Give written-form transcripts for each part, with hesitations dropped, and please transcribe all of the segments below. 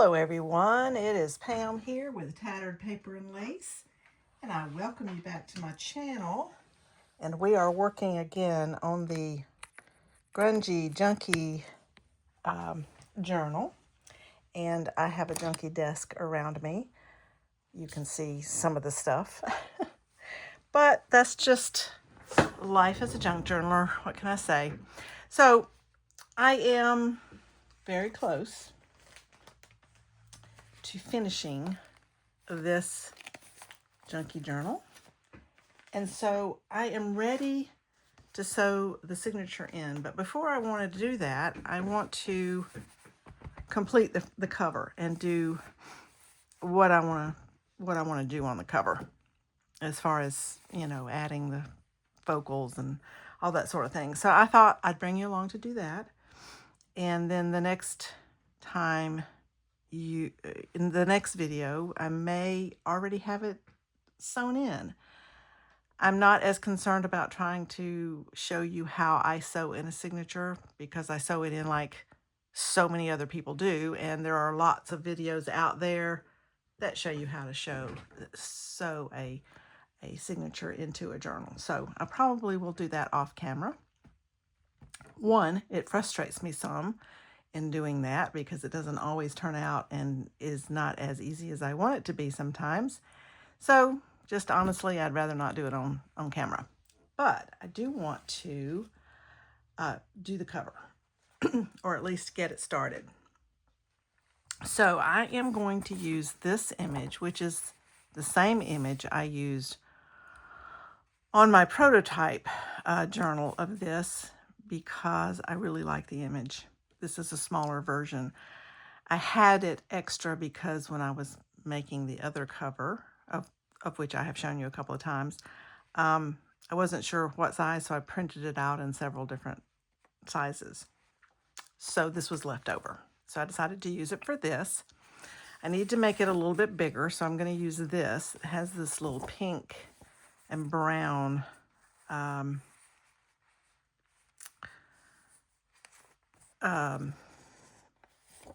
Hello everyone, it is Pam here with Tattered Paper and Lace, and I welcome you back to my channel. And we are working again on the Grungy Junky journal, and I have a junky desk around me. You can see some of the stuff, but that's just life as a junk journaler. What can I say? So I am very close to finishing this junky journal. And so I am ready to sew the signature in. But before I want to do that, I want to complete the cover and do what I want to do on the cover, as far as, you know, adding the focals and all that sort of thing. So I thought I'd bring you along to do that. And then the next time in the next video, I may already have it sewn in. I'm not as concerned about trying to show you how I sew in a signature, because I sew it in like so many other people do, and there are lots of videos out there that show you how to sew a signature into a journal. So I probably will do that off camera. One, it frustrates me some in doing that because it doesn't always turn out and is not as easy as I want it to be sometimes. So just honestly, I'd rather not do it on camera. But I do want to do the cover, or at least get it started. So I am going to use this image, which is the same image I used on my prototype journal of this, because I really like the image. This is a smaller version. I had it extra because when I was making the other cover, of which I have shown you a couple of times, I wasn't sure what size, so I printed it out in several different sizes. So this was left over. So I decided to use it for this. I need to make it a little bit bigger, so I'm going to use this. It has this little pink and brown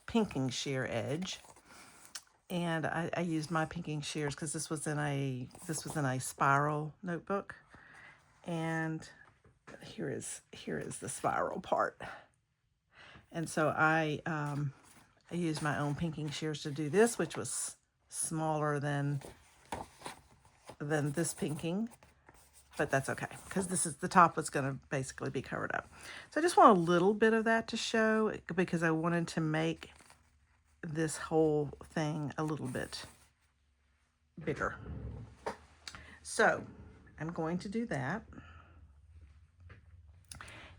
pinking shear edge. And I used my pinking shears because this was in a spiral notebook, and here is the spiral part. And so I used my own pinking shears to do this, which was smaller than this pinking, but that's okay because this is the top was going to basically be covered up. So I just want a little bit of that to show, because I wanted to make this whole thing a little bit bigger. So I'm going to do that,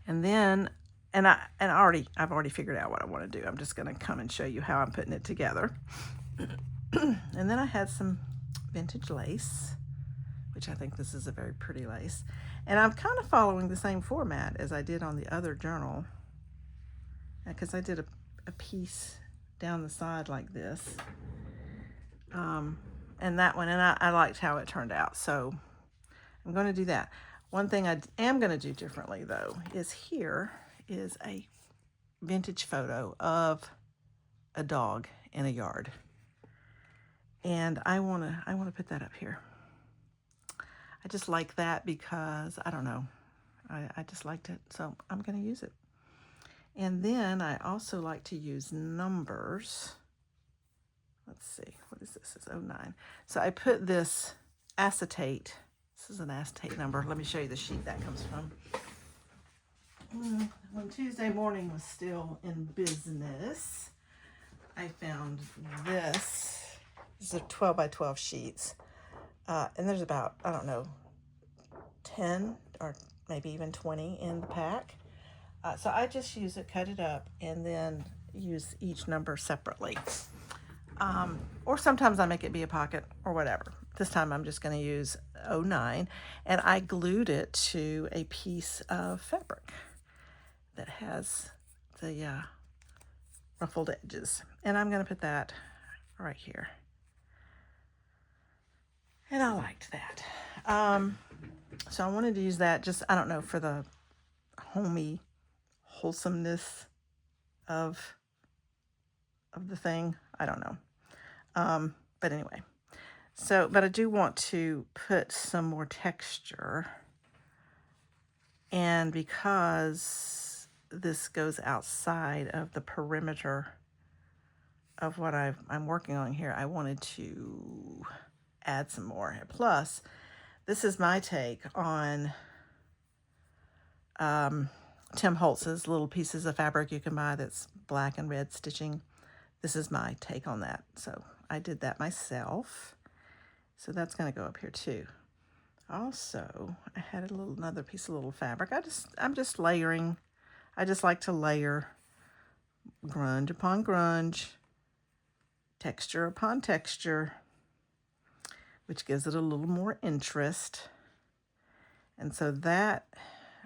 and then I've already figured out what I want to do. I'm just going to come and show you how I'm putting it together. And then I had some vintage lace, which I think this is a very pretty lace, and I'm kind of following the same format as I did on the other journal, because I did a piece down the side like this, and that one, and I liked how it turned out, so I'm going to do that. One thing I am going to do differently, though, is here is a vintage photo of a dog in a yard, and I want to put that up here. I just like that because, I don't know, I just liked it, so I'm going to use it. And then I also like to use numbers. Let's see, what is this? It's 09. So I put this acetate. This is an acetate number. Let me show you the sheet that comes from. When Tuesday morning was still in business, I found this. These are 12 by 12 sheets. And there's about, I don't know, 10 or maybe even 20 in the pack. So I just use it, cut it up, and then use each number separately. Or sometimes I make it be a pocket or whatever. This time I'm just going to use 09, and I glued it to a piece of fabric that has the ruffled edges. And I'm going to put that right here. And I liked that. So I wanted to use that just, I don't know, for the wholesomeness of the thing. I don't know. But anyway, so, but I do want to put some more texture. And because this goes outside of the perimeter of what I'm working on here, I wanted to add some more. Plus, this is my take on Tim Holtz's little pieces of fabric you can buy that's black and red stitching. This is my take on that. So I did that myself. So that's going to go up here too. Also, I had another piece of little fabric. I'm just layering. I just like to layer grunge upon grunge, texture upon texture, which gives it a little more interest. And so that,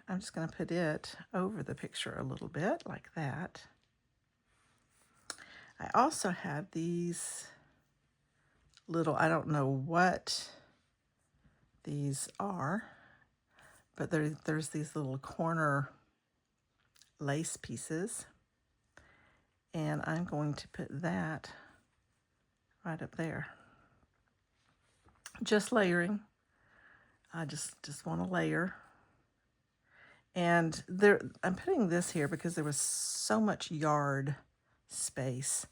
I'm just going to put it over the picture a little bit like that. I also have these little, I don't know what these are, but there's these little corner lace pieces, and I'm going to put that right up there. Just layering. I just want to layer. And I'm putting this here because there was so much yard space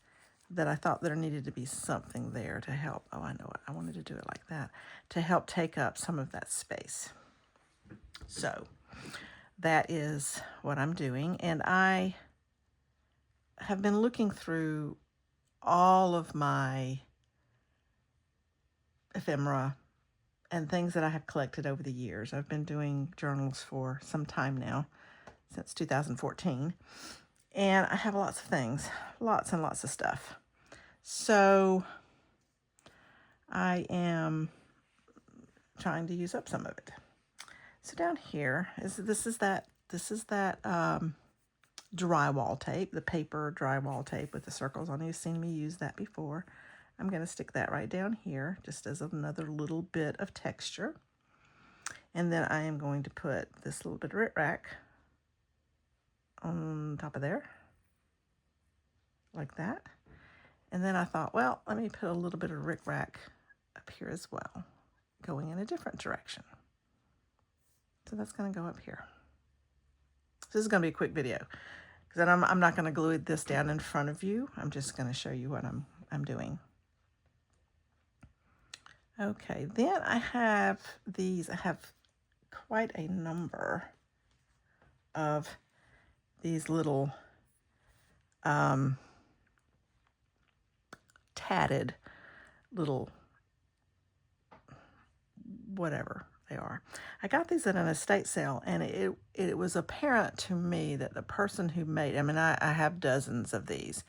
that I thought there needed to be something there to help. Oh, I know it. I wanted to do it like that to help take up some of that space. So that is what I'm doing. And I have been looking through all of my ephemera and things that I have collected over the years. I've been doing journals for some time now, since 2014. And I have lots of things, lots and lots of stuff. So I am trying to use up some of it. So down here this is that drywall tape, the paper drywall tape with the circles on it. You've seen me use that before. I'm going to stick that right down here just as another little bit of texture. And then I am going to put this little bit of rickrack on top of there, like that. And then I thought, well, let me put a little bit of rickrack up here as well, going in a different direction. So that's going to go up here. This is going to be a quick video because I'm not going to glue this down in front of you. I'm just going to show you what I'm doing. Okay, then I have these. I have quite a number of these little tatted little whatever they are. I got these at an estate sale, and it was apparent to me that the person who made, I mean, I have dozens of these,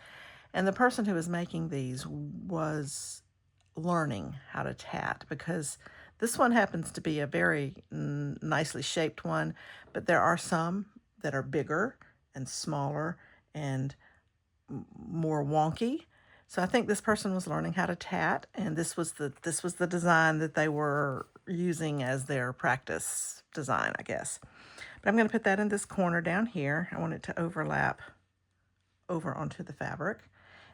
and the person who was making these was learning how to tat, because this one happens to be a very nicely shaped one, but there are some that are bigger and smaller and more wonky. So I think this person was learning how to tat, and this was the design that they were using as their practice design, I guess. But I'm going to put that in this corner down here. I want it to overlap over onto the fabric.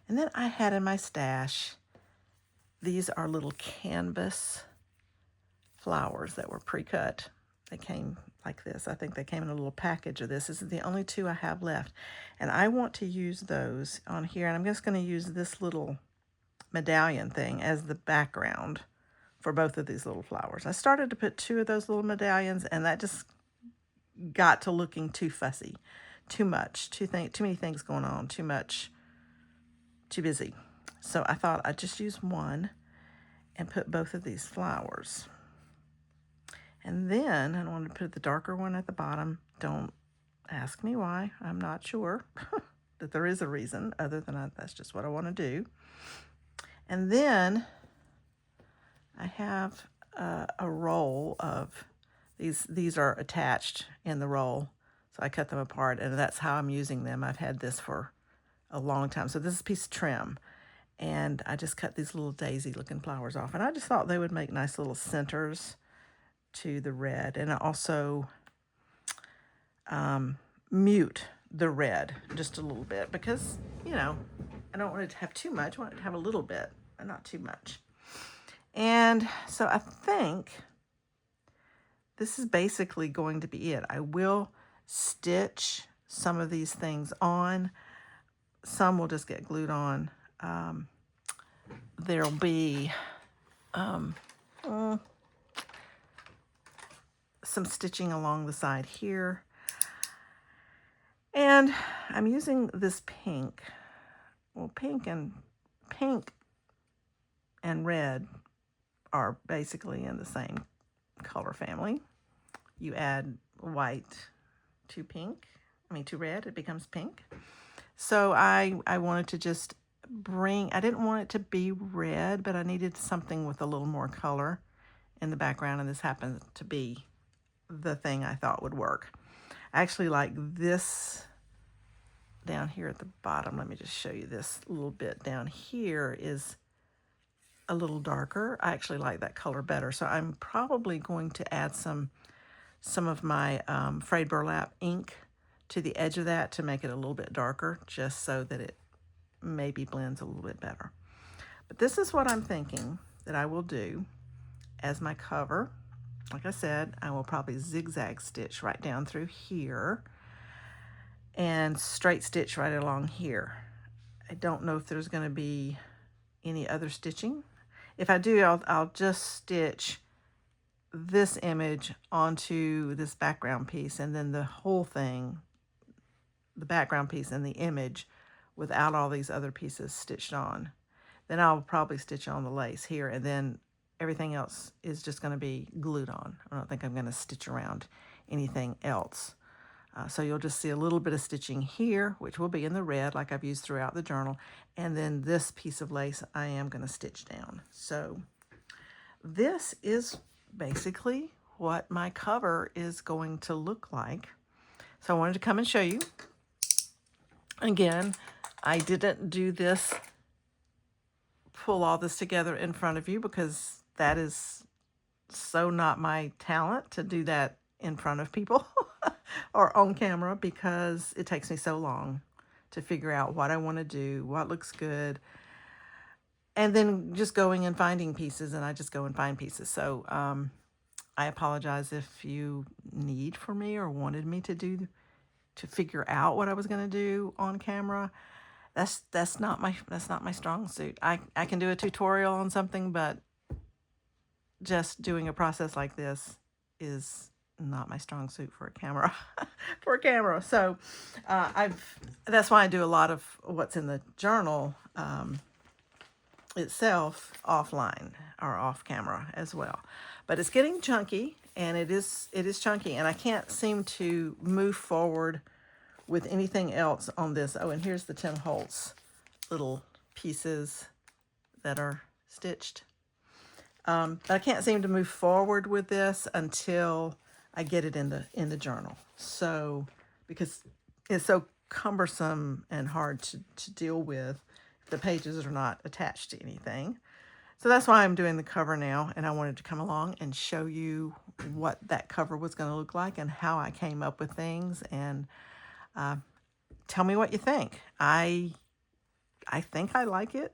And then I had in my stash, these are little canvas flowers that were pre-cut. They came like this. I think they came in a little package of this. This is the only two I have left. And I want to use those on here. And I'm just going to use this little medallion thing as the background for both of these little flowers. I started to put two of those little medallions, and that just got to looking too fussy, too much, too many things going on, too much, too busy. So I thought I'd just use one and put both of these flowers. And then I wanted to put the darker one at the bottom. Don't ask me why. I'm not sure that there is a reason other than that's just what I want to do. And then I have a roll of these. These are attached in the roll. So I cut them apart, and that's how I'm using them. I've had this for a long time. So this is a piece of trim. And I just cut these little daisy looking flowers off. And I just thought they would make nice little centers to the red, and also mute the red just a little bit, because, you know, I don't want it to have too much. I want it to have a little bit, but not too much. And so I think this is basically going to be it. I will stitch some of these things on. Some will just get glued on. There'll be some stitching along the side here. And I'm using this pink. Well, pink and red are basically in the same color family. You add white to red, it becomes pink. So I wanted to just I didn't want it to be red, but I needed something with a little more color in the background, and this happened to be the thing I thought would work. I actually like this down here at the bottom. Let me just show you this little bit down here is a little darker. I actually like that color better. So I'm probably going to add some of my frayed burlap ink to the edge of that to make it a little bit darker, just so that it maybe blends a little bit better. But this is what I'm thinking that I will do as my cover. Like I said, I will probably zigzag stitch right down through here and straight stitch right along here. I don't know if there's going to be any other stitching. If I do, I'll just stitch this image onto this background piece, and then the whole thing, the background piece and the image, without all these other pieces stitched on. Then I'll probably stitch on the lace here, and then everything else is just going to be glued on. I don't think I'm going to stitch around anything else. So you'll just see a little bit of stitching here, which will be in the red like I've used throughout the journal. And then this piece of lace I am going to stitch down. So this is basically what my cover is going to look like. So I wanted to come and show you. Again, I didn't do this, pull all this together in front of you, because that is so not my talent to do that in front of people or on camera, because it takes me so long to figure out what I want to do, what looks good, and then just going and finding pieces, and I just go and find pieces. So I apologize if you need for me or wanted me to figure out what I was going to do on camera. That's not my strong suit. I can do a tutorial on something, but just doing a process like this is not my strong suit for a camera. So that's why I do a lot of what's in the journal itself offline or off camera as well. But it's getting chunky, and it is chunky, and I can't seem to move forward with anything else on this. Oh, and here's the Tim Holtz little pieces that are stitched. But I can't seem to move forward with this until I get it in the journal. So, because it's so cumbersome and hard to deal with, the pages are not attached to anything. So that's why I'm doing the cover now, and I wanted to come along and show you what that cover was going to look like and how I came up with things, and tell me what you think. I think I like it.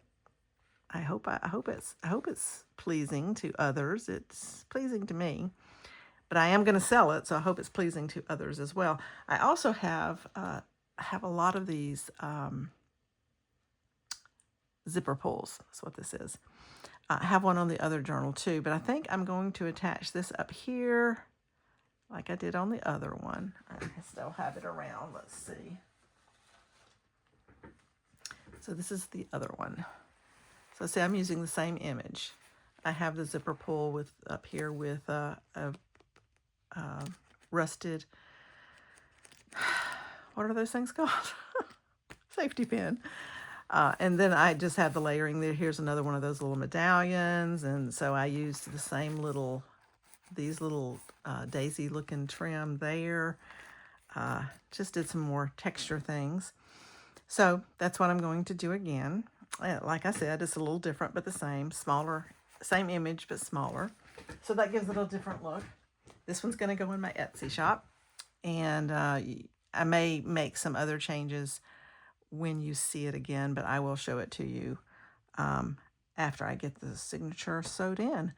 I hope it's pleasing to others. It's pleasing to me, but I am going to sell it, so I hope it's pleasing to others as well. I also have a lot of these zipper pulls. That's what this is. I have one on the other journal too, but I think I'm going to attach this up here like I did on the other one. I still have it around. Let's see. So this is the other one. So see, I'm using the same image. I have the zipper pull up here with a rusted, what are those things called? Safety pin. And then I just have the layering there. Here's another one of those little medallions. And so I used the same these little daisy looking trim there. Just did some more texture things. So that's what I'm going to do again. Like I said, it's a little different, but the same, smaller, same image, but smaller. So that gives it a different look. This one's going to go in my Etsy shop, and I may make some other changes when you see it again, but I will show it to you after I get the signature sewed in.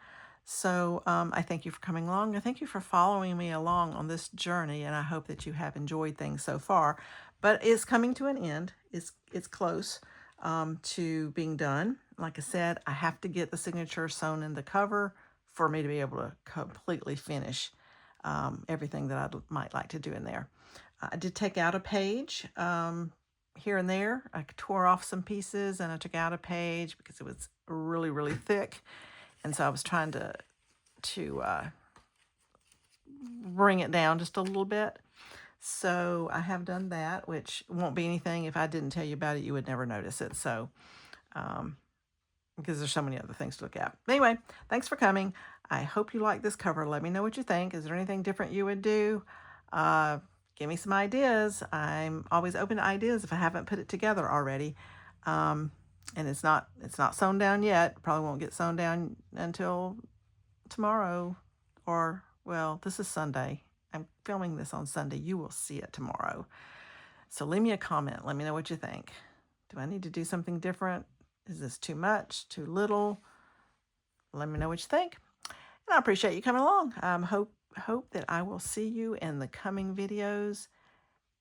So I thank you for coming along. I thank you for following me along on this journey, and I hope that you have enjoyed things so far. But it's coming to an end. It's close to being done. Like I said, I have to get the signature sewn in the cover for me to be able to completely finish everything that I might like to do in there. I did take out a page here and there. I tore off some pieces and I took out a page because it was really, really thick. And so I was trying to bring it down just a little bit. So I have done that, which won't be anything. If I didn't tell you about it, you would never notice it. So, because there's so many other things to look at. Anyway, thanks for coming. I hope you like this cover. Let me know what you think. Is there anything different you would do? Give me some ideas. I'm always open to ideas if I haven't put it together already. And it's not sewn down yet. Probably won't get sewn down until tomorrow, or, well, this is Sunday. I'm filming this on Sunday. You will see it tomorrow. So leave me a comment. Let me know what you think. Do I need to do something different? Is this too much, too little? Let me know what you think. And I appreciate you coming along. Hope that I will see you in the coming videos,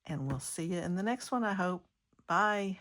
and we'll see you in the next one, I hope. Bye.